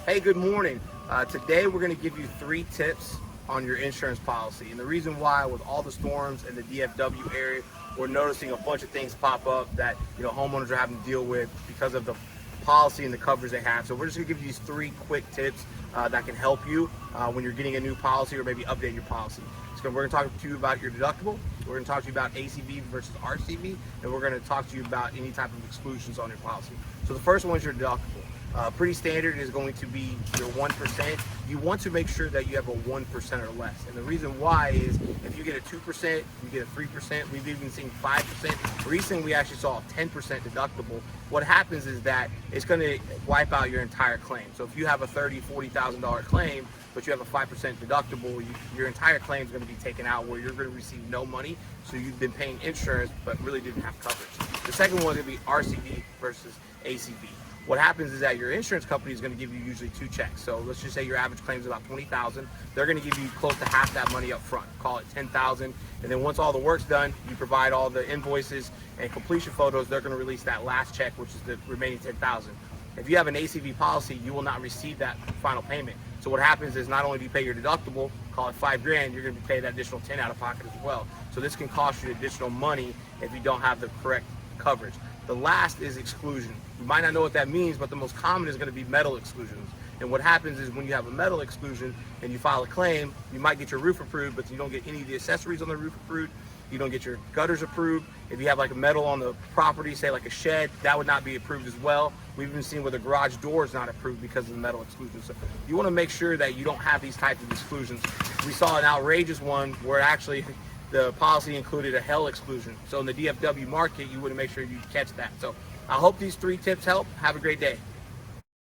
Hey, good morning. Today we're going to give you 3 tips on your insurance policy. And the reason why, with all the storms in the DFW area, we're noticing a bunch of things pop up that homeowners are having to deal with because of the policy and the coverage they have. So we're just going to give you these 3 quick tips that can help you when you're getting a new policy or maybe update your policy. So we're going to talk to you about your deductible. We're going to talk to you about ACV versus RCV, and we're going to talk to you about any type of exclusions on your policy. So the first one is your deductible. Pretty standard is going to be your 1%. You want to make sure that you have a 1% or less. And the reason why is if you get a 2%, you get a 3%, we've even seen 5%. Recently, we actually saw a 10% deductible. What happens is that it's going to wipe out your entire claim. So if you have a $30,000, $40,000 claim, but you have a 5% deductible, your entire claim is going to be taken out where you're going to receive no money. So you've been paying insurance, but really didn't have coverage. The second one is going to be RCV versus ACV. What happens is that your insurance company is going to give you usually 2 checks. So let's just say your average claim is about $20,000. They're going to give you close to half that money up front, call it $10,000. And then once all the work's done, you provide all the invoices and completion photos, they're going to release that last check, which is the remaining $10,000. If you have an ACV policy, you will not receive that final payment. So what happens is not only do you pay your deductible, call it $5,000, you're going to be paying that additional 10 out of pocket as well. So this can cost you additional money if you don't have the correct coverage. The last is exclusion. You might not know what that means, but the most common is going to be metal exclusions. And what happens is when you have a metal exclusion and you file a claim, you might get your roof approved, but you don't get any of the accessories on the roof approved. You don't get your gutters approved. If you have like a metal on the property, say like a shed, that would not be approved as well. We've even seen where the garage door is not approved because of the metal exclusion. So you want to make sure that you don't have these types of exclusions. We saw an outrageous one where actually the policy included a hail exclusion. So in the DFW market, you want to make sure you catch that. So I hope these 3 tips help. Have a great day.